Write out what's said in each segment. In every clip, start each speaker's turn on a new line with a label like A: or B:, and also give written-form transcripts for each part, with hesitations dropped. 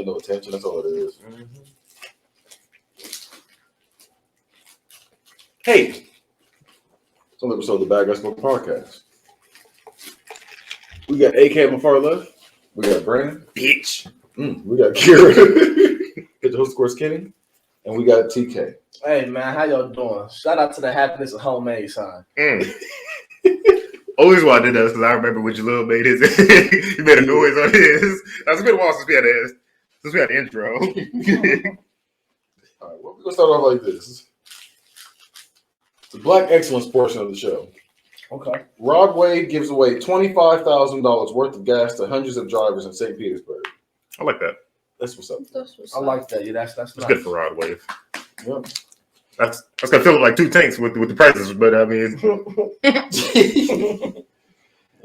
A: get no attention. That's all it is.
B: Mm-hmm.
A: Hey, it's another episode of the Bad Guy Smoke Podcast. We got AK on my far left. We got Brandon.
B: Bitch.
A: We got Kira. Get the host, of course, Kenny. And we got TK.
C: Hey, man, how y'all doing? Shout out to the happiness of homemade sign.
B: Always why I did that because I remember when Jalil made his. He made a noise on his. That's been a while since we had the intro.
A: All right, well, we're going to start off like this. The Black Excellence portion of the show.
C: Okay.
A: Rodway gives away $25,000 worth of gas to hundreds of drivers in St. Petersburg.
B: I like that.
A: That's what's up.
C: I like that. Yeah, that's
B: It's
C: nice.
B: good for Rod Wave.
A: Yeah.
B: That's gonna fill up like 2 tanks with the prices, but I mean,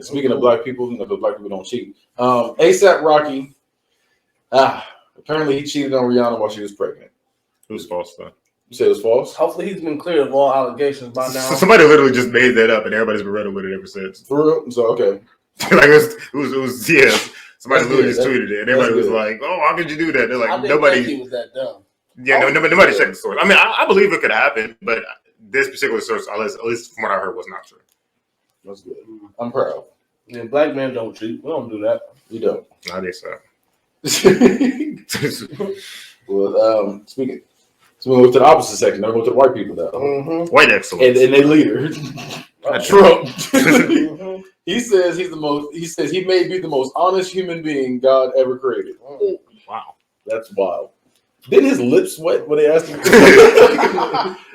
A: Speaking of black people, because black people don't cheat. ASAP Rocky, apparently he cheated on Rihanna while she was pregnant.
B: it was false though.
A: You say it was false?
C: Hopefully he's been cleared of all allegations by now.
B: Somebody literally just made that up, and everybody's been running with it ever since.
A: For real? So, okay.
B: Like it was yeah. Somebody
A: That's
B: literally
A: good.
B: just tweeted it, and everybody was
A: good.
B: like, "Oh, how could you do that?" They're
C: I
B: like,
C: didn't
B: nobody.
C: think he was that dumb.
B: Yeah, nobody checked the source. I mean, I believe it could happen, but this particular source, at least from what I heard, was not true.
A: That's good. I'm proud.
C: Yeah, black men don't cheat. We don't do that.
A: You don't.
B: I think so.
A: Well, speaking, so we go to the opposite section. Now we go to the white people now.
C: Mm-hmm.
B: White excellence.
A: And their leader, Trump.
C: Mm-hmm.
A: He says he's the most. He says he may be the most honest human being God ever created.
B: Wow.
A: That's wild. Didn't his lips sweat when they asked him?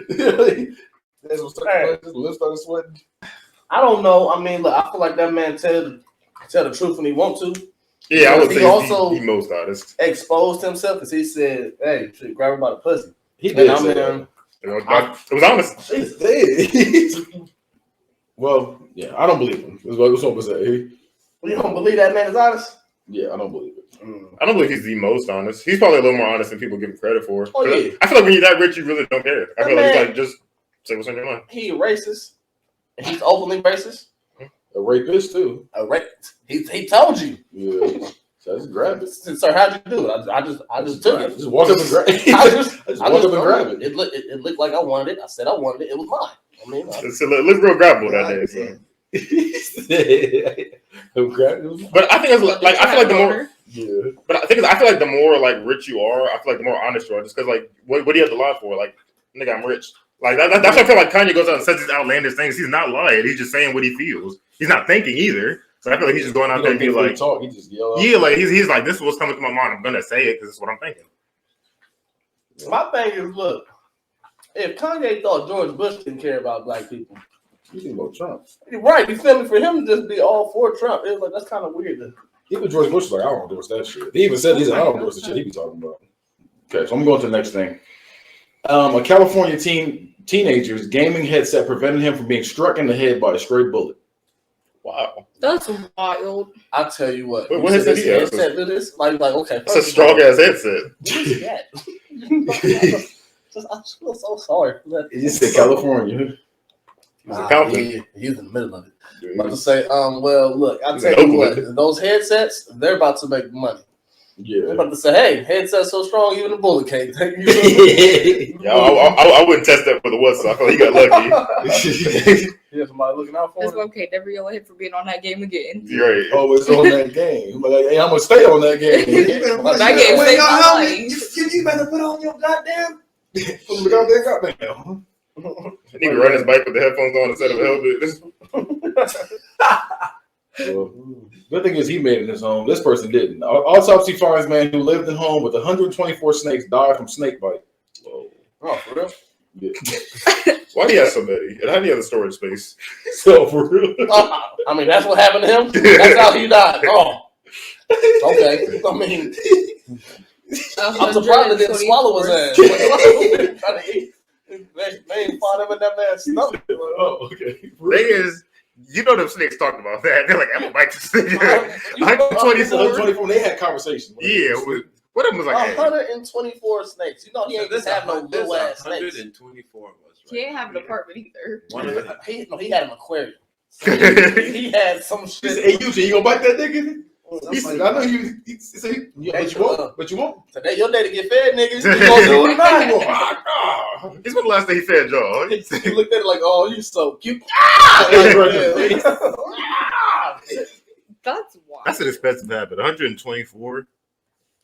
A: His lips started sweating.
C: I don't know. I mean, look, I feel like that man tell the truth when he want to.
B: Yeah, I would
C: He
B: say
C: also-
B: he's the most honest.
C: Exposed himself because he said, "Hey, should grab her by the pussy."
A: He
C: And
A: did.
C: I
A: say that.
C: mean,
B: It was honest.
A: He did. Well, yeah, I don't believe him. That's what I'm say.
C: you don't believe that man is honest?
A: Yeah, I don't believe it.
B: I don't believe he's the most honest. He's probably a little more honest than people give him credit for.
C: Oh, yeah.
B: I feel like when you're that rich, you really don't care. I feel like it's like just say what's on your mind.
C: He racist. He's openly racist.
A: A rapist too.
C: He told you.
A: Yeah. So I just grabbed it.
C: Sir, how'd you do it? I just took it.
A: Just walk up and grab it.
C: I just
A: walk up and grab it.
C: It looked like I wanted it. I said I wanted it. It was mine. I mean,
B: It looked real grabbable that day. So. But I think it's like I feel like the more.
A: Yeah.
B: But I feel like the more like rich you are, I feel like the more honest you are. Just because like what do you have to lie for? Like nigga, I'm rich. Like that's why I feel like Kanye goes out and says these outlandish things. He's not lying. He's just saying what he feels. He's not thinking either. So I feel like he's just going out there and be like,
A: talk. He just yell out.
B: yeah, like he's like, this is what's coming to my mind. I'm gonna say it because it's what I'm thinking.
C: my thing is, look, if Kanye thought George Bush didn't care about black people,
A: You think about Trump?
C: you're right. You feel me? For him to just be all for Trump, it was like that's kind of weird.
A: Even George Bush was like, I don't endorse that shit. He even said, I don't endorse the shit he be talking about. Okay, so I'm going to the next thing. A California teenager's gaming headset prevented him from being struck in the head by a stray bullet.
B: Wow,
D: That's wild.
C: I tell you what.
B: What headset he has?
C: Headset, do this? Like okay.
B: that's a strong ass headset.
C: What is that? I feel so sorry for that.
A: He just said California.
B: Compton.
C: He's in the middle of it.
A: Yeah.
C: About to say, well, look, I'll
B: He's
C: tell
B: in
C: you what,
B: Oakland.
C: those headsets, they're about to make money. They're
A: Yeah.
C: about to say, hey, headset's so strong, even a bullet can't take you.
B: Yeah, I wouldn't test that for the what, so I feel like he got lucky.
C: Yeah, somebody looking out for
D: That's
C: him.
D: okay. Never your head for being on that game again.
B: You're right.
A: Oh, it's on that game. I'm like, hey, I'm going to stay on that game.
D: That game saved my life.
A: You better put on your goddamn. Put the goddamn.
B: He can ride his bike with the headphones on instead of a helmet.
A: Well, good thing is he made it in his home. This person didn't. Autopsy finds man who lived at home with 124 snakes died from snake bite.
B: Whoa.
C: Oh, for real?
A: Yeah.
B: Why do you have so many? And how do you have the storage space?
A: So for real.
C: I mean, that's what happened to him? That's how he died. Oh. Okay. I mean, I'm surprised they didn't swallow his ass. Trying to eat. They ain't fought him in that man's stomach.
A: Oh, okay.
B: Thing is, you know them snakes talking about that. They're like, I'm gonna bite this thing.
C: You-
A: 124, they had conversations.
B: Yeah, what of them was like, hey,
C: 124 snakes. You know he ain't just have no little ass snakes.
E: 124 of us.
D: He ain't have an apartment either.
C: He had an aquarium. So he had some
A: He
C: shit.
A: said, hey, you gonna bite that nigga? I know you. See, but you won't.
C: Today your day to get fed, niggas. You gonna do it now?
B: He's been the last day he fed y'all.
C: He looked at it like, oh, you so cute.
D: That's wild.
B: That's an expensive habit. 124.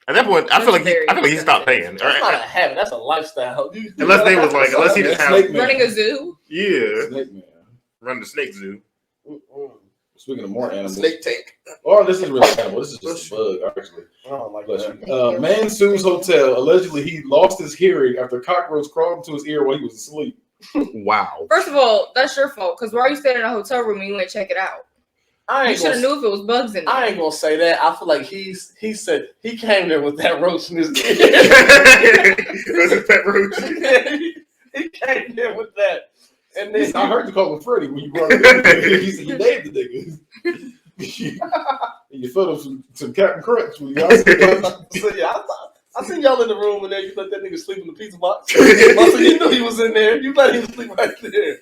B: At that point, I feel like he stopped paying.
C: That's not a habit. That's a lifestyle.
B: Unless he just have
D: Running a zoo.
B: Yeah,
A: Snake man.
B: run the snake zoo.
A: Speaking of more animals,
C: Snake tank.
A: oh, this is really animal. This is just a bug, actually.
C: Oh my god.
A: Man sues hotel. Allegedly, he lost his hearing after a cockroach crawled into his ear while he was asleep.
B: Wow.
D: First of all, that's your fault. Because why are you staying in a hotel room and you ain't check it out? You should have knew if it was bugs in there.
C: I ain't gonna say that. I feel like he said he came there with that roach in his ear.
B: That's a pet roach.
C: He came there with that. And then
A: I heard you call him Freddy when you brought him in. He said you named the nigga. You fed him some Captain Crunch. When you
C: so yeah, I seen y'all in the room and then you let that nigga sleep in the pizza box. So you knew he was in there. You let him sleep right there.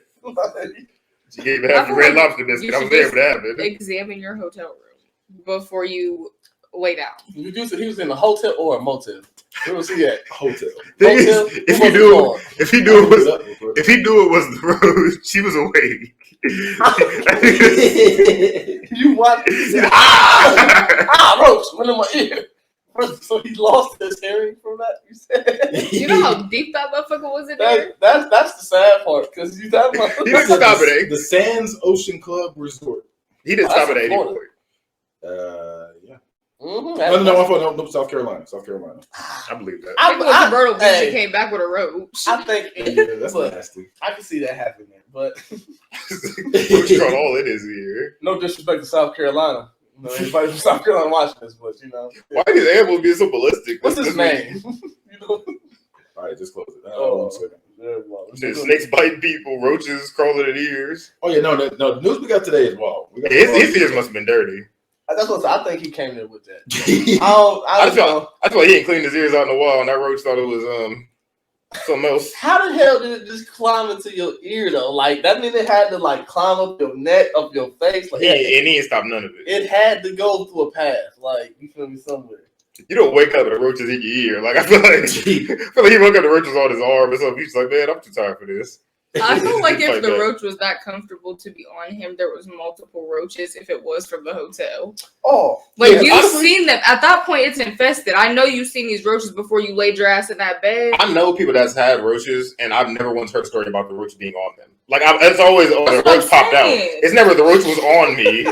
B: She gave him half the red lobster biscuit. I was there for that.
D: Examine your hotel room before you lay down.
C: You just said he was in a hotel or a motel. Where was he at?
A: Hotel.
B: If he knew it was the road, she was awake.
C: You watched roach went in my ear. So he lost his hearing from that. You said.
D: You know how deep that motherfucker was in there?
C: That's the sad part because you talking about.
B: He didn't stop at
A: the Sands Ocean Club Resort.
B: He didn't stop at 84.
A: Yeah.
C: Mm-hmm.
A: No, South Carolina.
B: I believe that.
D: I went to Myrtle Beach and came back with a roach.
C: I think
A: That's nasty.
C: I can see that happening, but
B: Roach caught all in his ear.
C: no disrespect to South Carolina. You know, anybody from South Carolina watching this, but you know.
B: Why are these animals being so ballistic?
C: What's his name? You know?
A: All right, just close it.
C: Oh.
A: 1 second.
B: Snakes bite people, roaches crawling in ears.
A: Oh yeah, no. The news we got today is wild.
B: His ears must have been dirty.
C: That's what I think he came there with that.
B: I feel like he didn't clean his ears out in a while, and that roach thought it was something else.
C: How the hell did it just climb into your ear though? Like that means it had to like climb up your neck, up your face. Like,
B: And he didn't stop none of it.
C: It had to go through a path. Like you feel me somewhere.
B: You don't wake up and the roaches in your ear. Like I feel like he woke up the roaches on his arm or something. He's like, man, I'm too tired for this.
D: I feel like if
B: Like
D: the
B: that.
D: roach was that comfortable to be on him, there was multiple roaches if it was from the hotel.
C: Oh,
D: Like
A: Yeah,
D: you've
A: honestly-
D: seen them. At that point, it's infested. I know you've seen these roaches before you laid your ass in that bed.
B: I know people that's had roaches, and I've never once heard a story about the roach being on them. Like it's always the
D: That's what
B: roach
D: I'm
B: popped out.
D: saying.
B: It's never the roach was on me.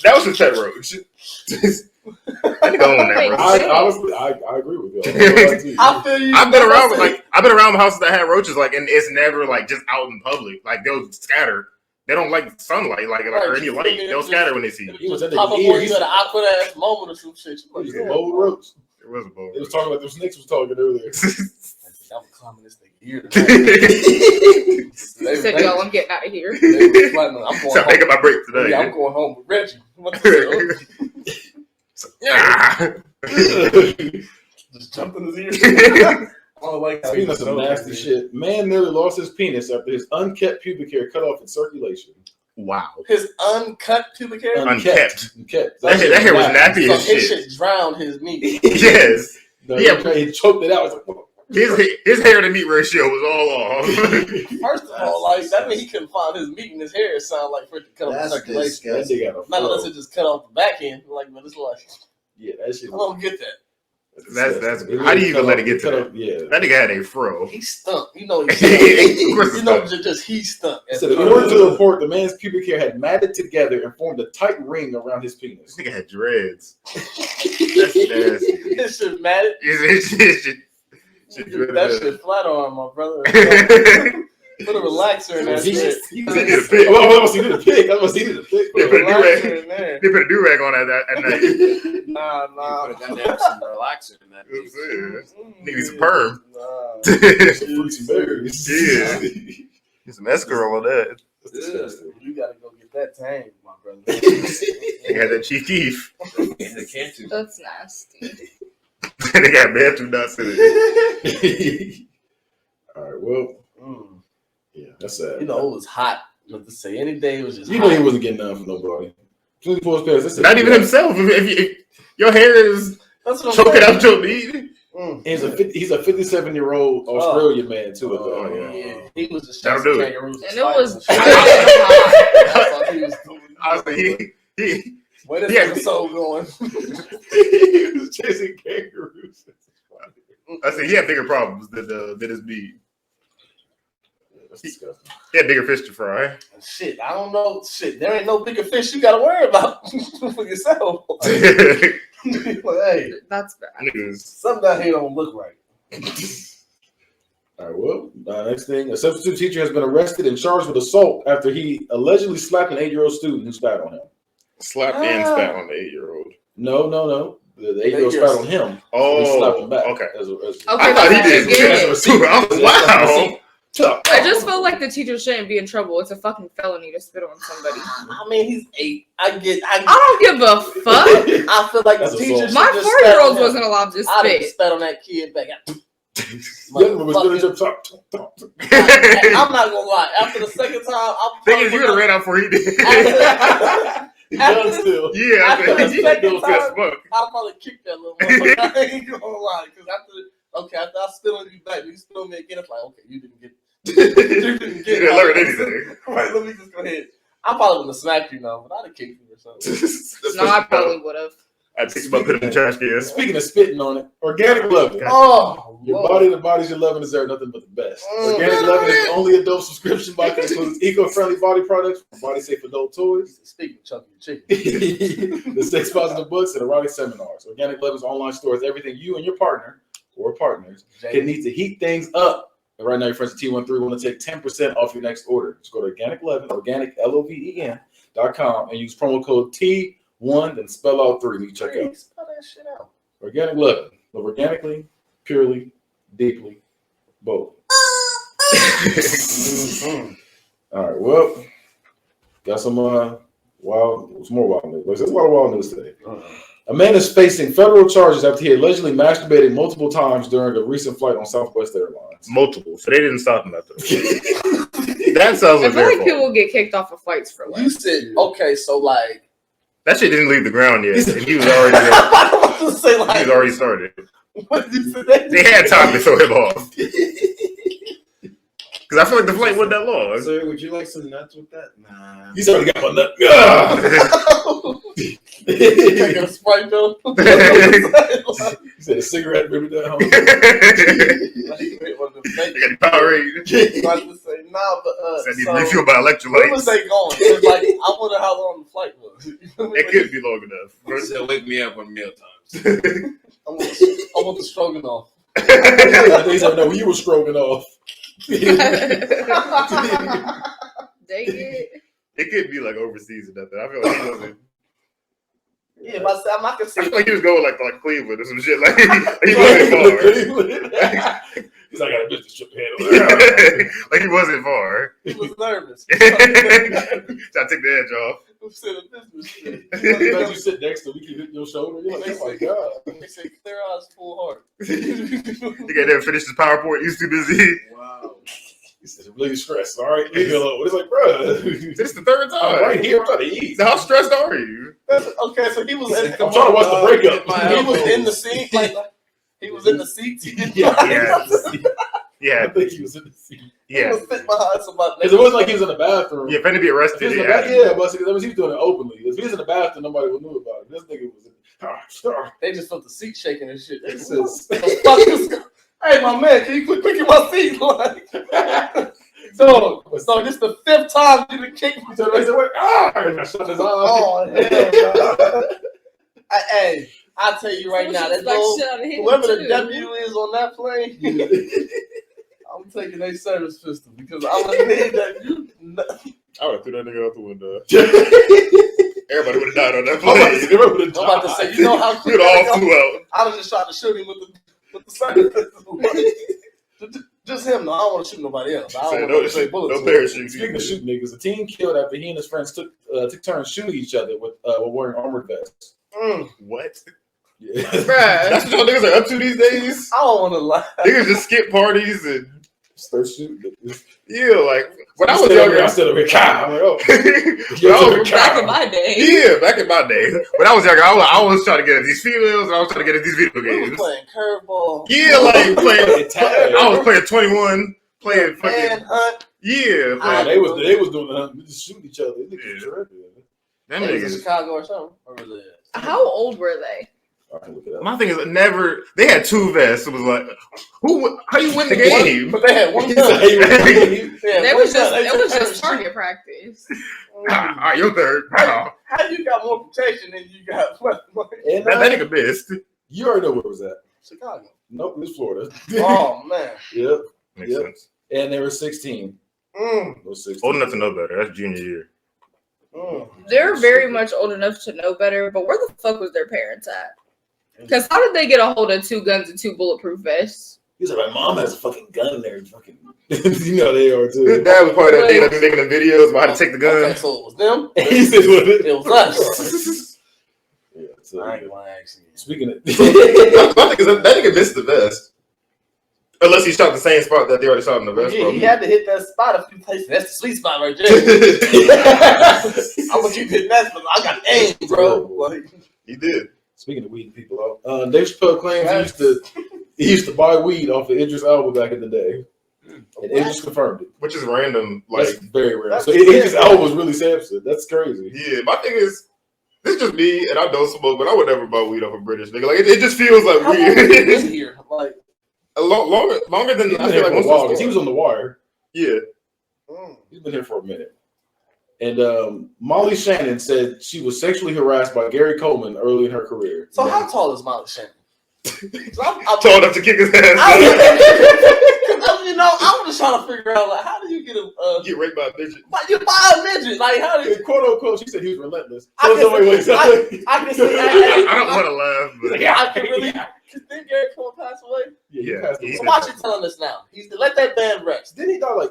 B: That was his pet roach. I think I own that roach.
A: I agree with you.
C: I feel you.
B: I've been around houses that had roaches, like, and it's never like just out in public. Like they'll scatter. They don't like sunlight, or any light. They'll scatter when they see you.
A: He was at
C: Pop
A: the
C: up
A: ear.
C: on you at an awkward ass moment or some shit.
A: He was a bold roach.
B: It was a bowl.
A: They was talking about those snakes was talking earlier.
C: I'm climbing this thing ear.
D: He said, "Yo, I'm getting out of here."
C: I'm going
B: So I'm taking my break today.
C: Yeah, I'm going home with Reggie. What the hell? Just jumped in his ear. I don't like how
A: Speaking of some nasty shit, man nearly lost his penis after his unkept pubic hair cut off in circulation.
B: Wow.
C: His uncut pubic hair.
B: Unkept.
A: Unkept.
B: That hair was nappy
C: So
B: as
C: his
B: shit.
C: shit drowned his meat.
B: Yes.
A: No,
B: Yeah.
A: he choked it out. It's like,
B: His hair to meat ratio was all off.
C: First of all, like that means he couldn't find his meat in his hair. It sounded like for it to cut off the
E: That's
C: circulation.
A: that nigga got a
C: Not unless
A: fro.
C: it just cut off the back end. Like, but it's like
A: Yeah, that shit.
C: I don't get that.
B: That's good. How do you even let it get to that?
A: Yeah.
B: That nigga had a fro.
C: He stunk. You know, he
B: Of
C: stunk.
B: course
C: You know,
B: it's not.
C: just he stunk.
A: So according to the report, the man's pubic hair had matted together and formed a tight ring around his penis.
B: This nigga had dreads. That's nasty.
C: This shit matted. That shit flat on my brother. Put a relaxer in that shit.
B: He did a pig.
A: I must see the pig. I must see the pig.
B: They
C: Put
B: put
C: a
B: a do-rag.
C: relaxer in there.
B: They put a do-rag on at night.
C: Nah.
E: Put a goddamn some relaxer in that.
B: You know what I'm saying? Nigga need some perm.
C: Nah.
A: Some fruits and berries.
B: Yeah. Get some escarole on that.
A: That's disgusting.
C: You gotta go get that tamed, my brother.
B: They had that Chief Keef.
E: In the cancer.
D: That's nasty.
B: They got bathroom nuts in it.
A: All right. Well,
C: Mm.
A: yeah, that's sad.
C: You know, it was hot. But to say any day it was just
A: You
C: hot.
A: know he wasn't getting none from nobody. soon as he pulls his pants,
B: Not even himself. If your hair is choking out your meat.
A: He's a 57-year-old Australian man too.
C: Yeah, he was just
B: that'll do it.
D: And it was.
B: I was like,
C: where this episode going?
A: He was chasing kangaroos.
B: I said he had bigger problems than his meat.
A: That's disgusting.
B: He had bigger fish to fry.
C: Shit, I don't know. Shit, there ain't no bigger fish you gotta worry about for yourself. Hey,
D: That's bad.
C: Something down here don't look right.
A: All right, well, next thing. A substitute teacher has been arrested and charged with assault after he allegedly slapped an 8-year-old student who spat on him.
B: Slap and spat on the 8-year-old.
A: No. The 8-year-old spat on him.
B: Oh,
A: he slapped him back.
B: Okay.
A: I
B: thought he did. Wow.
D: I just feel like the teacher shouldn't be in trouble. It's a fucking felony to spit on somebody.
C: I mean, he's 8. I
D: don't give a fuck.
C: I feel like the teacher.
D: My 4-year-old wasn't allowed to
C: I'd
D: spit.
C: have spat on that kid back.
A: I'm
C: not gonna lie. After the second time,
B: thing is, you would have ran out before he did.
C: After
A: still.
B: Yeah,
C: after the second time,
B: smoke.
C: I'll probably kick that little motherfucker. I ain't gonna lie, because after I spit on you back, you spit on me again. It's like, okay, you didn't get
B: learn anything.
C: Right, let me just go ahead. I probably wouldn't have smacked you now, but I'd have kicked you or something.
D: No, I probably would have.
B: I'd pick him up, put him in the trash can.
A: Speaking of spitting on it, organic loving.
C: Oh,
A: Your body, the bodies you're loving deserve nothing but the best. Organic loving is the only adult subscription box that includes eco-friendly body products, body-safe adult toys.
C: Speaking of chunky chicken,
A: the sex-positive books and erotic seminars. Organic Lovin's online store is everything you and your partner or partners can need to heat things up. And right now, your friends at T13 want to take 10% off your next order. Just go to Organic Lovin, organic, LOVEN.com, and use promo code T1, then spell out 3 when you check out.
C: Spell that shit out.
A: Organic Lovin. Love organically, purely, deeply, both. All right, well, got some more wild news. There's a lot of wild news today. A man is facing federal charges after he allegedly masturbated multiple times during a recent flight on Southwest Airlines.
B: Multiple. So they didn't stop him after that sounds like
D: I feel like people get kicked off of flights for like.
C: You said, okay, so like.
B: That shit didn't leave the ground yet. And he was already there.
C: I was about to say, like.
B: He was already started.
C: What did you say?
B: They had time to throw him off. Because I feel like the flight wasn't that long.
E: Sir, would you like some nuts with that? Nah.
A: He's already got my nut.
C: Taking a Sprite though.
A: He said a cigarette, baby, down home.
B: They got the Powerade.
C: I was to say, nah, but
B: Said he refueled by
C: where
B: electrolytes.
C: was they going? It was like, I wonder how long the flight was.
B: It could be long enough.
E: First, they'll wake me up on meal times.
C: I want the stroganoff.
A: They said, no, you were stroking off.
D: Dang it.
B: It could be like overseas or nothing. I feel like he wasn't.
C: Yeah, but I can
B: I
C: see.
B: feel like he was going like Cleveland or some shit. Like he wasn't far.
A: He's like, I got a business trip handle.
B: Like he wasn't far.
C: He was nervous.
B: Trying to take the edge off.
C: Who said a business trip?
A: You sit next to him, we keep hitting your shoulder. You're like, oh my God.
C: They say clear eyes, full heart.
B: He got never finished his PowerPoint. He's too busy.
E: Wow.
A: He said, I'm really stressed. All right, leave me alone. It's like, bro.
B: This is the third time.
A: I'm right here. I'm trying to eat.
B: So how stressed are you?
C: Okay, so he was.
A: I'm trying to watch the breakup.
C: He was in the seat, like he was in the seat.
B: Yeah.
A: I think he was in the seat.
C: He was sitting behind somebody.
A: Because it wasn't like he was in the bathroom.
B: Yeah, finna be arrested.
A: But he was doing it openly. If he was in the bathroom, nobody would know about it. This nigga was in.
C: They just felt the seat shaking and shit. They
A: It
C: said,
A: says,
C: hey, my man, can you quit picking my seat? Like, so this the 5th time you done kicked me.
A: so they said, wait, and I shut his eyes.
C: Oh, hell no. Hey, I'll tell you right now, that whoever the deputy is on that plane, I'm taking a service pistol because I would need that.
B: I would have threw that nigga out the window. Everybody would have died on that plane.
C: I'm about to say, you know how quick
B: We'd all flew out.
C: I was just trying to shoot him with the service pistol. Just him, though. I don't want to shoot nobody else. I don't want to say bullets.
B: No parachute.
A: Speaking of shooting niggas, a teen killed after he and his friends took turns shooting each other while wearing armored vests.
B: What?
A: Yeah.
B: That's what y'all niggas are up to these days?
C: I don't want to lie.
B: Niggas just skip parties and
A: Start shooting.
B: Yeah, like when I was younger,
A: I still a cow. I'm like, oh,
D: Back in my day.
B: yeah, back in my day, when I was younger, I was trying to get at these females and I was trying to get at these video
C: We
B: games.
C: was playing curveball.
B: Yeah, like playing
A: tag.
B: I was playing 21, playing fucking
C: Manhunt.
B: yeah.
A: Nah,
B: Playing,
A: they was doing the we just shooting each other. They
B: Yeah.
A: tripping.
B: them
C: They was in
B: niggas.
C: Chicago or something. Or was it?
D: How old were they?
A: I can look it up.
B: My thing is never. They had two vests. It was like, how you win the game?
C: But they had one
A: He
C: gun.
A: said, hey,
C: Yeah,
D: They
C: one
D: was
C: gun.
D: just
C: They
D: target practice.
B: All right, your third. Wow.
C: How you got more protection than you got?
A: and,
B: That nigga missed.
A: you already know where it was at.
C: Chicago.
A: Nope, it was Florida.
C: Oh man.
A: Yep.
B: Makes
A: Yep.
B: sense.
A: And they were 16. Those 16.
B: Old enough to know better. That's junior year.
D: They're very much old enough to know better, but where the fuck was their parents at? Because how did they get a hold of 2 guns and 2 bulletproof vests?
A: He's like, my mom has a fucking gun in there. Fucking, you know they are
B: His
A: too.
B: dad was probably that nigga that be making the videos about how to take the gun.
C: Okay, so it was them.
A: He said, what?
C: It was us.
A: Yeah. So
C: I ain't gonna ask you.
A: speaking of,
B: My thing is that nigga missed the vest. Unless he shot the same spot that they already shot in the vest.
C: Yeah, he had to hit that spot a few places. That's the sweet spot right there. I'm gonna keep hitting that spot. I got aim, bro. Like,
B: He did.
A: speaking of weeding people out, Dave Chappelle claims he used to buy weed off of Idris Elba back in the day, and Idris confirmed it.
B: Which is random.
A: That's
B: Like,
A: very rare.
C: That's
A: So
C: weird.
A: Idris Elba was really Samson. That's crazy.
B: yeah, my thing is, this is just me, and I don't smoke, but I would never buy weed off a British nigga. Like, it just feels like
C: how long have you been
B: weird.
C: here? Like,
B: Longer than
A: He's been
B: I feel
A: here
B: like
A: for a
B: most
A: while
B: of
A: 'cause
B: the
A: he was on The Wire.
B: Yeah.
A: He's been here for a minute. And Molly Shannon said she was sexually harassed by Gary Coleman early in her career.
C: so how tall is Molly Shannon? I'm
B: Told him to kick his ass.
C: you know, I'm just trying to figure out like how do you get a
B: Get raped by a bitch.
C: like you buy a midget? Like how do you?
A: Quote unquote, she said he was relentless.
C: I
A: So
C: can
A: somebody
C: see-
A: wakes up.
C: I can see.
B: I don't want to laugh, but
C: I can really. Didn't Gary Cole pass away?
B: Yeah,
A: passed
B: he-
A: away.
C: So why she telling us now? He's let that man rest.
A: Didn't he die like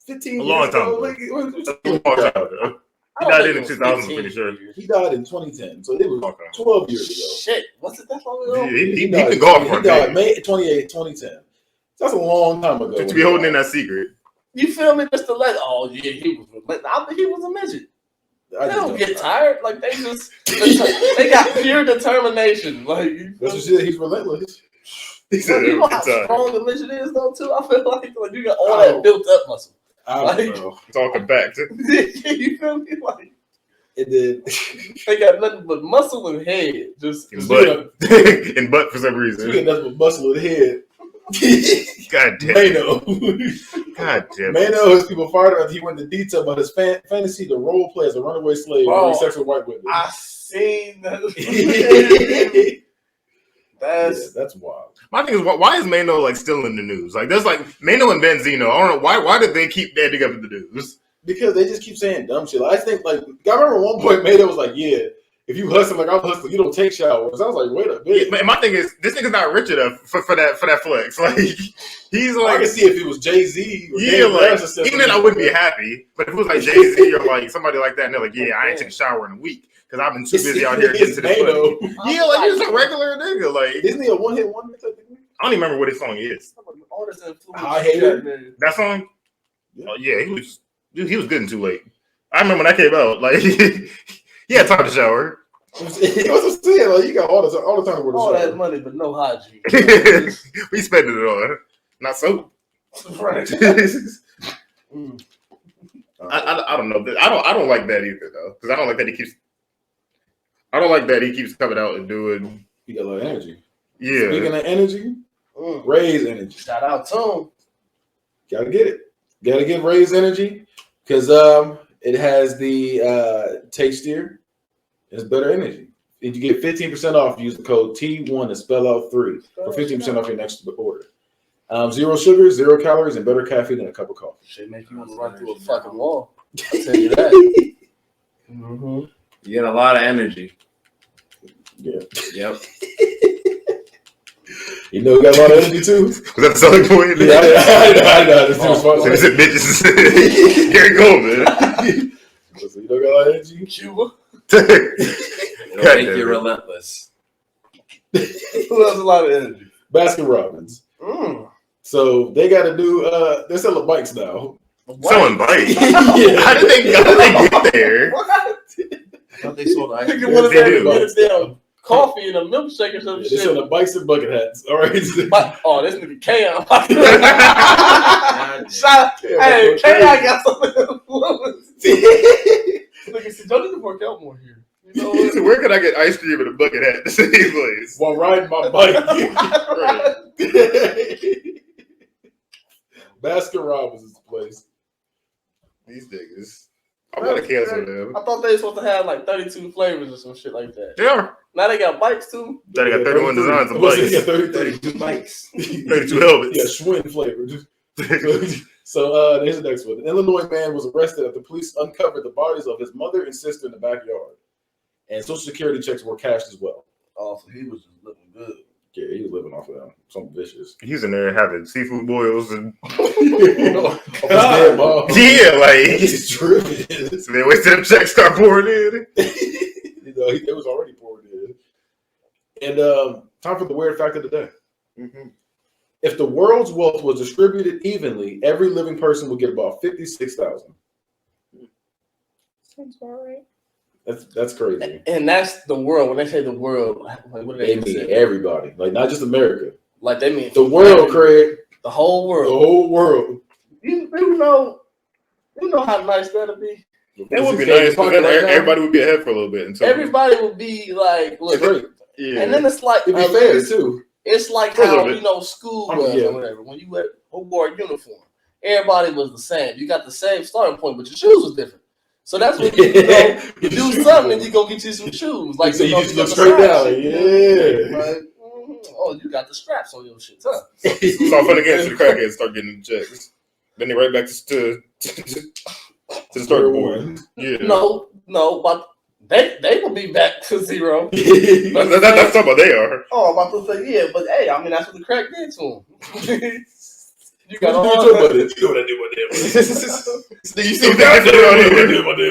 A: 15
B: A long
A: years
B: time
A: ago?
B: ago.
A: Like,
B: a long time ago.
C: I
B: He
C: don't
B: died
C: think
B: in
C: it was
B: 2000, I'm
C: 15
B: pretty sure.
C: years.
A: He died in 2010, so it was
B: Okay.
A: 12 years ago.
C: Shit, was it that long
B: Yeah,
C: ago?
B: he
A: died-
B: been gone for
A: He
B: a
A: died
B: minute.
A: May 28, 2010. That's a long time ago.
B: Just to be holding in that secret.
C: You feel me? Just to let. Oh yeah, he was. He was a midget.
A: I
C: They
A: just
C: don't
A: don't-
C: get tired. Like they just. They got pure determination. Like
A: That's what she said. He's relentless.
B: He said
C: you know how
B: every time.
C: strong the midget is though too. I feel like you got all that built up muscle.
A: I
C: Like-
A: don't know.
B: Talking back to
C: You feel me? Like
A: And then
C: they got nothing but muscle and head. Just
B: and butt. And butt for some
A: we get
B: reason.
A: nothing but muscle in the head.
B: God damn.
A: Mano.
B: God damn.
A: Mano has people fired after he went into detail about his fantasy to role play as a runaway slave
C: Oh.
A: having sex with white women.
C: I seen that.
A: Yeah,
C: That's
A: that's wild.
B: My thing is, why is Mano like still in the news? Like, there's like Mano and Benzino. I don't know why did they keep ending up in the news?
A: Because they just keep saying dumb shit. I think like I remember one point Mano was like, "Yeah, if you hustle like I'm hustling, you don't take showers." I was like, "Wait a minute."
B: And my thing is, this nigga's not rich enough for that flex. Like, he's
A: I
B: like,
A: can see if it was Jay-Z. Or
B: yeah,
A: Dave
B: like
A: Barris or something.
B: even then I wouldn't be happy. But if it was like Jay-Z or like somebody like that, and they're like, yeah, I ain't taking a shower in a week because I've been too busy out here getting to this
A: Mano.
B: money. Yeah, like he's a regular nigga. Like,
A: Isn't he a one-hit wonder?
B: I don't even remember what his song is.
C: all this influence.
A: I hate it.
B: That song?
A: Yeah.
B: Oh yeah, he was good and too late. I remember when that came out. Like, he had time to shower.
A: What's I'm saying? Like you got all the time to
C: All
A: shower.
C: that money, but no hygiene.
B: We spending it on, not soap.
C: Right.
B: I don't know. I don't like that either though, because I don't like that he keeps coming out and doing.
A: You got a lot of energy.
B: Yeah.
A: Speaking of energy, raise energy.
C: Shout out to him.
A: Gotta get it. Gotta get raised energy because it has the tastier. It's better energy. If you get 15% off, use the code T1 and spell out 3 for 15% off your next order. 0 sugar, 0 calories, and better caffeine than a cup of coffee.
C: Shit make you want to run through a fucking wall. I'll tell you that. Mm-hmm.
E: You get a lot of energy.
A: Yeah.
E: Yep.
A: You know, got a lot of energy too.
B: Was that the selling point?
A: Yeah, I know. This was
B: So
A: fun.
B: they said bitches. Gary Coleman.
A: So you don't got a lot of energy.
C: Cuba.
E: It'll
B: God
E: make
B: damn
E: you
B: it.
E: relentless.
C: Who has a lot of energy?
A: Baskin Robbins. So they got to do. They're selling bikes now.
B: Selling bikes.
A: Yeah.
B: How did they get there?
C: What?
E: I thought they sold ice
C: Nigga
E: cream.
C: wanna
B: They do.
C: get a damn coffee and a milkshake or some
A: They're
C: shit.
A: selling bikes and bucket hats. All right.
C: Oh, this nigga K-On.
E: God
C: Shout out. Hey, K-On got some influence. Nigga said, don't need to work out more here. You know what?
B: So where could I get ice cream and a bucket hat at the same place?
A: While riding my bike. Baskin Robbins is the place.
B: These niggas. I'm gonna cancel them.
C: I thought they were supposed to have like 32 flavors or some shit like that.
B: They are.
C: Now they got bikes too.
B: They got 31 designs of
A: They got
B: bikes.
A: 32
E: bikes.
B: 32 helmets.
A: Yeah, Schwinn flavor. So here's the next one. An Illinois man was arrested after police uncovered the bodies of his mother and sister in the backyard. And Social Security checks were cashed as well.
C: Oh, so he was just looking good.
A: Yeah, he was living off of them. Something vicious.
B: He's in there having seafood boils and
A: Dead mom.
B: yeah, like
A: It's tripping.
B: so they wait till them checks start pouring in.
A: You know, it was already poured in. And time for the weird fact of the day.
B: Mm-hmm.
A: If the world's wealth was distributed evenly, every living person would get about 56,000.
D: Sounds about right.
A: That's crazy.
C: And that's the world. When they say the world, like, what do
A: They
C: they
A: mean
C: say?
A: everybody, like not just America.
C: Like they mean
A: The world, Craig.
C: the whole
A: The
C: world.
A: whole world.
C: You know how nice that'd be.
B: That would be nice because then everybody would be ahead for a little bit. Until
C: Everybody would be like, look,
A: Great.
B: yeah.
C: and then it's like
A: It'd be fair too.
C: It's like
B: For a little
C: how
B: bit.
C: school
A: I mean,
C: was
A: yeah.
C: or whatever. When you wore a uniform, everybody was the same. You got the same starting point, but your shoes was different. So that's when you do something and you go get you some shoes. Like
A: So you
C: know,
A: just
C: got
A: look
C: the
A: straight
C: straps.
A: down. Yeah.
C: Like, oh, you got the straps on your shit, huh?
B: it's all fun again. So the crackheads start getting the checks. Then they right back to the starting point. Yeah.
C: No, but they will be back to zero.
B: That's talking about they are.
C: Oh, I'm about to say yeah, but hey, I mean that's what the crack did to him. You got all
A: You know what I did with that money?
B: You see what they did on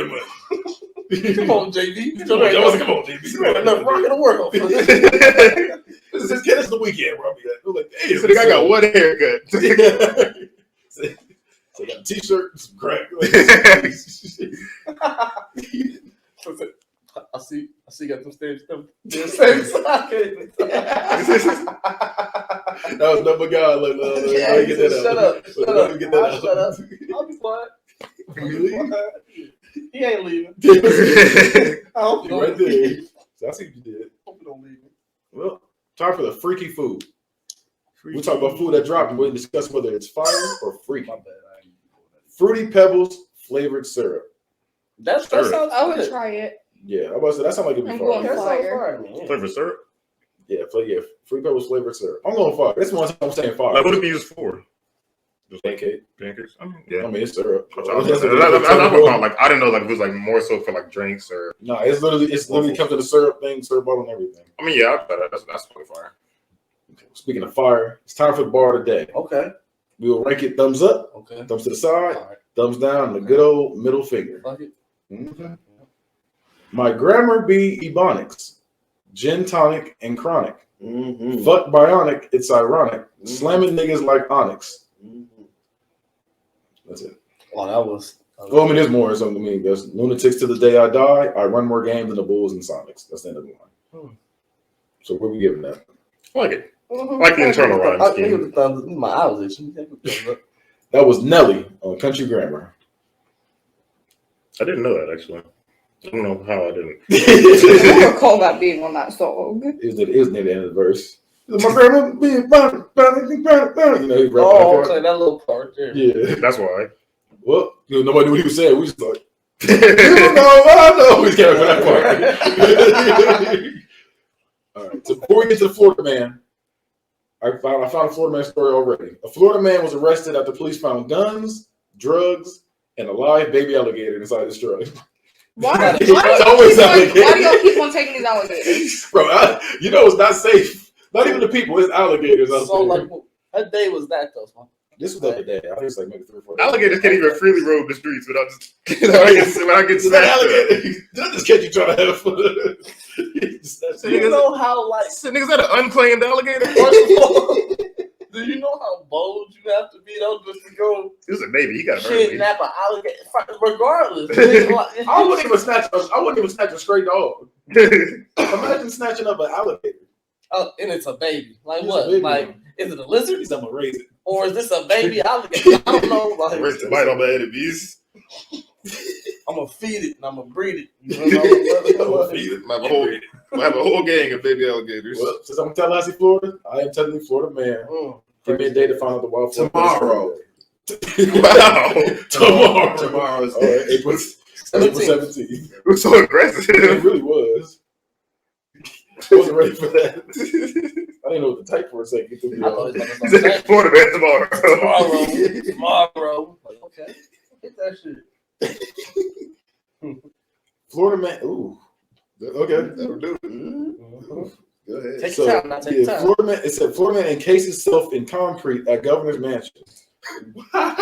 B: here?
C: Come on, JD.
A: Come on, JB.
C: You ain't enough rock in the world.
A: This is the weekend, bro. I'm like, damn.
B: So the guy got one haircut.
A: So I got a t-shirt, some crack.
C: I see. You got them stage stuff. Same socket.
A: That was number guy. Like,
C: Yeah,
A: get that
C: shut
A: out.
C: up.
A: Let me get that out.
C: Shut up. I'll be quiet. He ain't leaving. I hope you don't
A: Right there.
C: leave.
A: So I see what you did.
C: Hope you don't leave.
A: Well, time for the freaky food. We talk about food that dropped and we discuss whether it's fire or freaky.
C: My bad.
A: Fruity Pebbles flavored syrup.
C: That
B: Syrup.
C: sounds
D: I would
C: good.
D: try it.
A: Yeah, I was about to say that sounds like it'd be
D: I'm
A: fire.
D: going
C: That sounds
D: Fire.
C: fire, man.
B: Flavor syrup.
A: Yeah, Fruity Pebbles flavored syrup. I'm going fire. That's one I'm saying fire.
B: Like what it be used for? Just
A: Pancake.
B: pancakes. I mean, yeah.
A: I mean, it's syrup.
B: I'm talking about, like I didn't know like it was like more so for like drinks or.
A: No, it's literally comes to the syrup thing, syrup bottle and everything.
B: I mean, yeah, I bet that's fucking fire.
A: Okay, speaking of fire, it's time for the bar of the day.
C: Okay.
A: We will rank it thumbs up,
C: Okay.
A: thumbs to the side,
C: All right.
A: thumbs down, and the good old middle finger.
C: Fuck it.
A: Mhm. My grammar be ebonics, gin tonic and chronic.
E: Mm-hmm.
A: Fuck bionic, it's ironic. Slamming niggas like Onyx. That's it.
C: Oh, that was.
A: Well, I mean, there's more or something to me. There's lunatics to the day I die. I run more games than the Bulls and Sonics. That's the end of the line. So what are we giving that?
B: I like it. I like the internal rhyme
C: I
B: scheme.
C: give the thumbs. My eyes itching.
A: That was Nelly on Country Grammar.
B: I didn't know that actually. I don't know how I didn't.
D: I don't recall that being on that song.
A: Is near the end of the verse. My grandma being you know, he rapping
C: Oh,
A: like
C: okay, that little part there.
A: that. Yeah.
B: That's why.
A: Well, you know, nobody knew what he was saying. We just like, you don't know, I know. We can't for that part. All right. So before we get to the Florida man, I found a Florida man story already. A Florida man was arrested after police found guns, drugs, and a live baby alligator inside his truck.
D: Why do
A: It's always alligators.
D: y'all keep on taking these alligators?
A: Bro, you know it's not safe. Not even the people, it's alligators out
C: So,
A: there.
C: like, what day was that, though? Man?
A: This was the other day. I think it's like maybe 3 or 4 days.
B: Alligators can't even freely roam the streets without just without getting
A: It's not
B: snatched up.
A: alligator. Did I just catch you trying to have fun?
C: You know how, like,
B: So niggas that an unclaimed alligator?
C: first of all, Do you know how bold you have to be though just to go
B: He was a baby. He got hurt.
C: kidnap an alligator? Regardless,
A: I wouldn't even snatch a stray dog. Imagine snatching up an alligator.
C: Oh, and it's a baby. Like
A: It's
C: what?
A: a baby.
C: Like, is it a lizard?
A: He's gonna raise it.
C: Or is this a baby alligator? I don't know. Like,
B: Raise the bite on my enemies.
C: I'm gonna feed it and I'm gonna breed it. You
A: I'm
C: know,
A: gonna feed it.
B: Might have a whole gang of baby alligators.
A: Well, since I'm in Tallahassee, Florida, I am technically Florida man. Give me a day to find out the wild
E: Tomorrow.
B: Wow.
E: Tomorrow is
A: April 17th.
B: It was so aggressive.
A: It really was. I wasn't ready for that. I didn't know what to type for a second.
C: I thought it was
B: He said, Florida man tomorrow.
C: tomorrow. Like, okay, get that shit.
A: Florida man. Ooh. Okay.
E: That'll do it. Go ahead.
C: Take your time. Now take your time.
A: Florida man. It said Florida man encases himself in concrete at governor's mansion. Wow.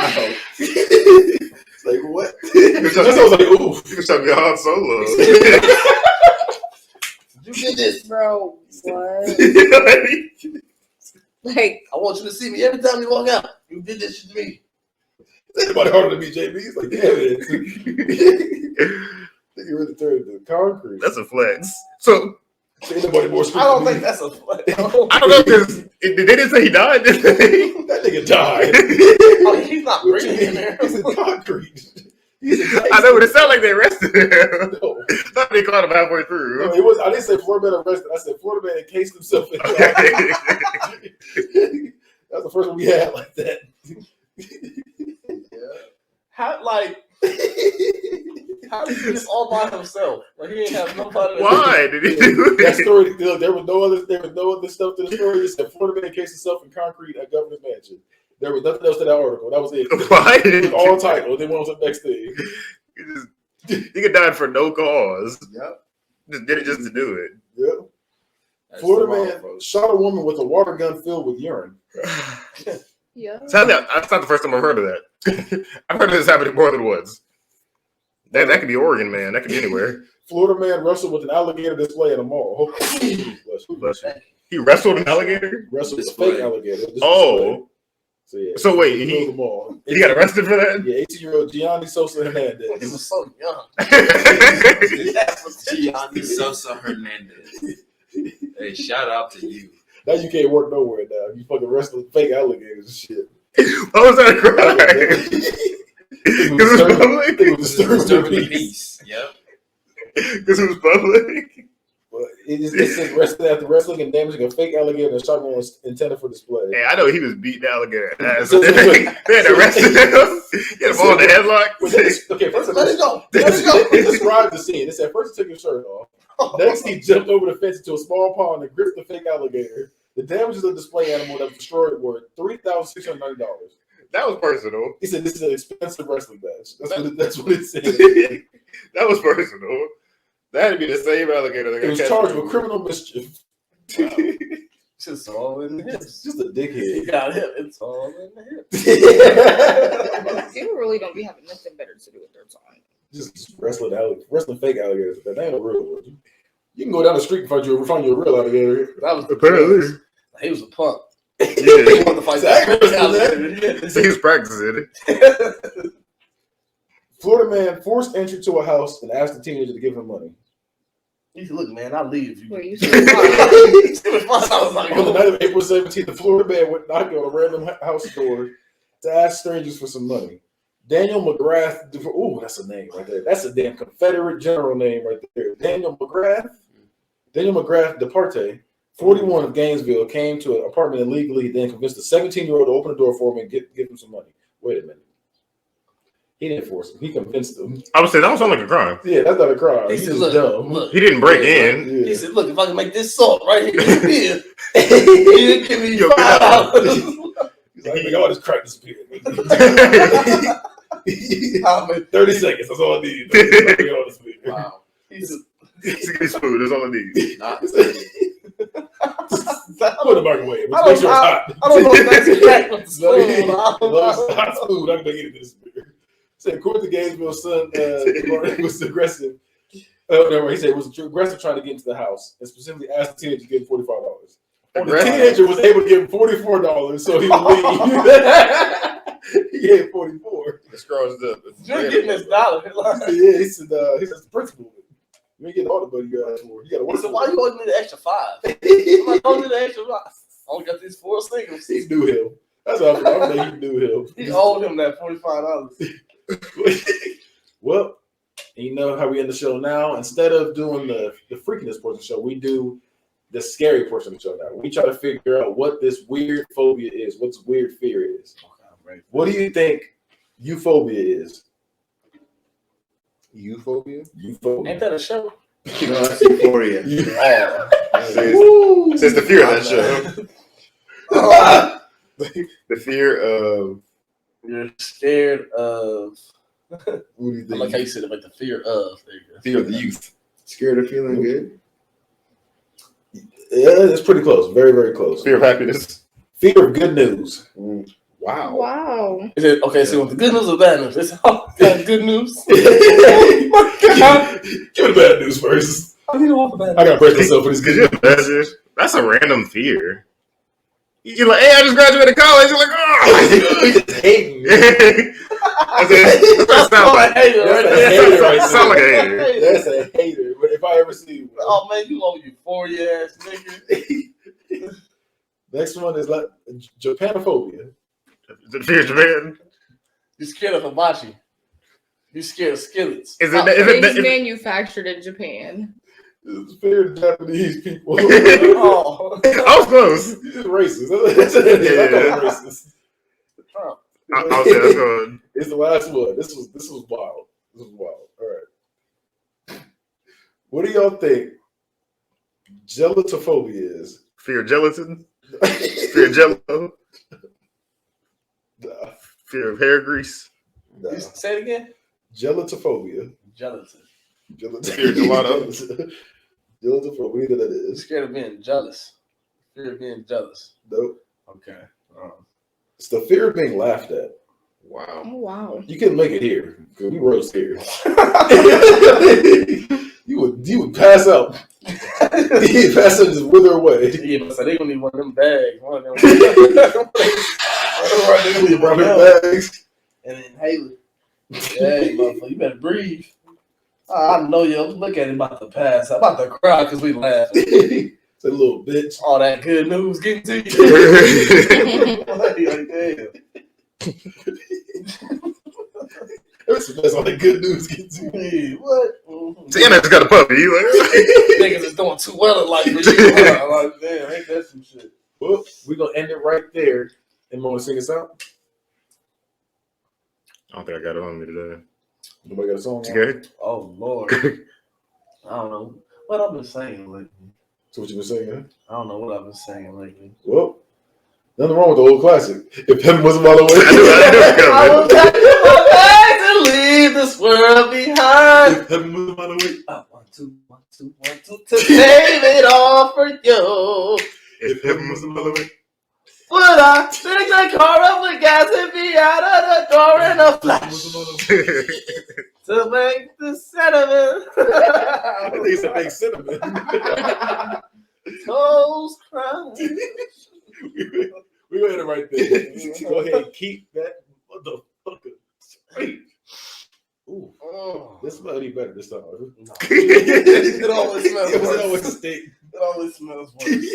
A: It's like what? That's what I was like, ooh.
B: He was trying to be Han Solo.
C: You did this.
D: Bro, what? Like,
C: I want you to see me every time you walk out. You did this shit to me.
A: Anybody harder than me, JB? He's like, damn it. Think you really turned into concrete.
B: That's a flex. So
A: Ain't nobody more
C: I
A: stupid
C: don't
A: than
C: think
A: me.
C: that's a flex.
B: I don't know because they didn't say he died, did they?
A: That nigga died.
C: Oh, he's not breathing in there.
A: He's in concrete. He's in
B: I know, but it sounded like they arrested him.
A: No.
B: I thought they caught him halfway through.
A: No, it was. I didn't say Florida man arrested. I said Florida man encased himself in concrete. That's the first one we had like that.
C: How did he do this all by himself? Like he didn't have nobody.
B: Why did he do
A: That
B: it?
A: story. Look, there was no other stuff to the story. It said Florida man encased himself in concrete at governor's mansion. There was nothing else to that article. That was it.
B: Why did
A: It
B: he
A: was all titled. Then went on to the next thing.
B: He could die for no cause.
E: Yep.
B: Just did it just to do it.
A: Yeah.
E: That's
A: Florida
E: tomorrow,
A: man
E: folks.
A: shot a woman with a water gun filled with urine.
D: yeah.
B: That's not the first time I've heard of that. I've heard of this happening more than once. That could be Oregon, man. That could be anywhere.
A: Florida man wrestled with an alligator display at a mall.
B: Bless you. He wrestled an alligator?
A: Wrestled with a
E: Display.
A: fake alligator. This
B: Oh.
A: display. So, yeah,
B: So wait,
A: he
B: he-
A: the mall.
B: He got arrested for that?
A: Yeah, 18-year-old Gianni Sosa
C: He
A: Hernandez.
C: was so young.
E: Gianni Sosa Hernandez. Hey, shout out to you.
A: Now you can't work nowhere now. You fucking wrestling fake alligators and shit.
B: Why was that a crime? Because it was public?
A: It was disturbing
E: Disturbing
A: the
E: the
A: peace.
E: peace. Yep.
B: Because it was public?
A: But it said wrestling after wrestling and damaging a fake alligator and shot one was intended for display.
B: Hey, I know he was beating the alligator ass.
A: So-
B: They had arrested him. He had him all in the headlock.
A: Okay, first
C: Let it go. Let it
A: It
C: go.
A: described the scene. It said first he took his shirt off. Next, he jumped over the fence into a small pond and gripped the fake alligator. The damages of the display animal that was destroyed were $3,690.
B: That was personal.
A: He said this is an expensive wrestling match. That's what it said.
B: That was personal. That'd be the same alligator that
A: It
B: got
A: was
B: catch.
A: criminal with criminal mischief.
C: Just all in the hips.
A: Just a
C: He
A: dickhead.
C: got him. It's all in the hips.
D: People really don't be having nothing better to do with their time.
A: Just wrestling fake alligators. That ain't a real one. You can go down the street and find you a real alligator.
C: That was
B: Apparently.
C: He was a punk.
B: Yeah.
C: He wanted to fight
A: Exactly.
C: that.
B: So he was practicing it.
A: Florida man forced entry to a house and asked the teenager to give him money.
C: He said, "Look, man, I'll leave if you."
D: Where you
C: He said,
A: On the night of April 17th, the Florida man went knocking on a random house door to ask strangers for some money. Daniel McGrath. Oh, that's a name right there. That's a damn Confederate general name right there. Daniel McGrath Departe, 41 of Gainesville, came to an apartment illegally, then convinced a 17-year-old to open the door for him and give him some money. Wait a minute. He didn't force him. He convinced him.
B: I would say that don't sound like a crime.
A: Yeah, that's not a crime.
C: He
A: He's
C: said,
A: just
C: "Look,
A: dumb.
C: look."
B: He didn't break in.
A: Yeah.
C: He said, "Look, if I can make this salt right here, you give me
B: Yo,
C: $5."
A: He's like, I want this crack disappear.
C: How many-
A: 30 seconds. That's all I need. 30 seconds, get all this beer.
E: Wow.
C: He said,
B: Give me food. That's all I need.
E: Not
A: Put it in the microwave.
C: I
A: Make
C: don't-
A: sure it's hot.
C: I don't know if that's crack with the spoon. I don't
A: As long as
C: know.
A: it's hot food, I'm gonna get this beer. Said, according to Gainesville's son, was aggressive. Oh, no, he said it was aggressive trying to get into the house and specifically asked the teenager to give him $45. The teenager was able to give him $44, so he would leave. He gave 44.
B: The scrolls up.
C: You're getting this dollar.
A: Yeah, he said the principal. You ain't getting all the money you asked for. You gotta work.
C: So
A: for
C: why
A: it.
C: you always need the extra 5? I'm like, don't need the extra 5. I only got these 4 singles.
A: He knew him. That's all I think he knew him.
C: He owed him that $45.
A: Well, you know how we end the show now? Instead of doing the freakiness portion of the show, we do the scary portion of the show now. We try to figure out what this weird phobia is, what this weird fear is. What do you think euphobia is?
B: Euphobia?
A: Euphobia.
C: Ain't that a show?
E: No, that's Euphoria.
B: Says the fear of that show. The fear of.
C: You're scared of.
A: What do you
C: I
A: think?
C: like how you said it, like the fear of. There you go.
B: Fear of the youth.
E: Scared of feeling good?
A: Yeah, it's pretty close. Very, very close.
B: Fear of happiness.
A: Fear of good news.
B: Wow.
D: Wow.
C: Is it okay? So the good news or bad news? It's all got good news.
A: Oh my God. Give me the bad news first.
C: I don't want the bad
A: I gotta brace myself for this
B: Could you
A: good news.
B: imagine? That's a random fear. You're like, hey, I just graduated college. You're like, oh.
A: He's hating.
B: That's what it sounds like.
C: hater
A: That's
C: right
A: a
C: there.
A: hater right
B: Sound like a
A: there.
B: hater.
A: That's a hater. But if I ever see one.
C: Oh man, you owe Euphoria ass nigga.
A: Next one is like Japanophobia.
B: The fear of Japan.
C: You scared of hibachi. You scared of skillets.
B: Is
D: Things
B: it
D: manufactured in Japan.
A: It's fear of Japanese people.
C: Oh,
B: I was close.
A: He's racist. That's it. I call him racist.
C: Trump.
B: I'll say that's good.
A: It's the last one. This was wild. This was wild. All right. What do y'all think gelotophobia is?
B: Fear of gelatin. Fear of jello.
A: Nah.
B: Fear of hair grease.
A: Nah.
C: You say it again.
A: Gelotophobia.
C: Gelatin.
B: Fear of gelato.
A: Gelotophobia. What do you think that
C: You
A: is?
C: scared of being jealous. Fear of being jealous.
A: Nope.
C: Okay.
A: It's the fear of being laughed at.
B: Wow.
D: Oh wow.
A: You couldn't make it here because we roast here. you would pass out. You'd pass out and just wither away.
C: Yeah, so they gonna need one of them bags. One of them.
A: You brought me bags.
C: And then Haley. Hey, motherfucker, you better breathe. I know you. Look at him about to pass. I'm about to cry because we laughing.
A: It's a little bitch.
C: All that good news getting to you. Like, damn.
A: That's all the good news gets you.
C: Hey, what? Mm-hmm.
B: Sienna just got a puppy. You like,
C: Niggas is doing too well in life for you. I'm like, damn, ain't that some shit?
A: Well, we're gonna end it right there. And want to sing us out?
B: I don't think I got it on me today.
A: Nobody got a song?
B: You good?
C: Oh Lord. I don't know what I've been saying lately.
A: So what you been singing?
C: I don't know what I've been saying lately.
A: Well, nothing wrong with the old classic. If heaven wasn't by the way.
C: I will pack my bags and leave this world behind.
A: If heaven wasn't by the way.
C: 1, 2, 1, 2, 1, 2 to save it all for you.
A: If heaven wasn't by the way.
C: Would I pick the car up with gas and be out of the door in a flash to make the sentiment?
A: I think it's a big cinnamon.
C: Toes crying.
A: We went it right there. Go ahead and keep that motherfucker straight. Ooh,
C: Oh.
A: this smell any better this time.
C: No. It always smells
A: It
C: worse.
A: always stink.
C: It always smells worse.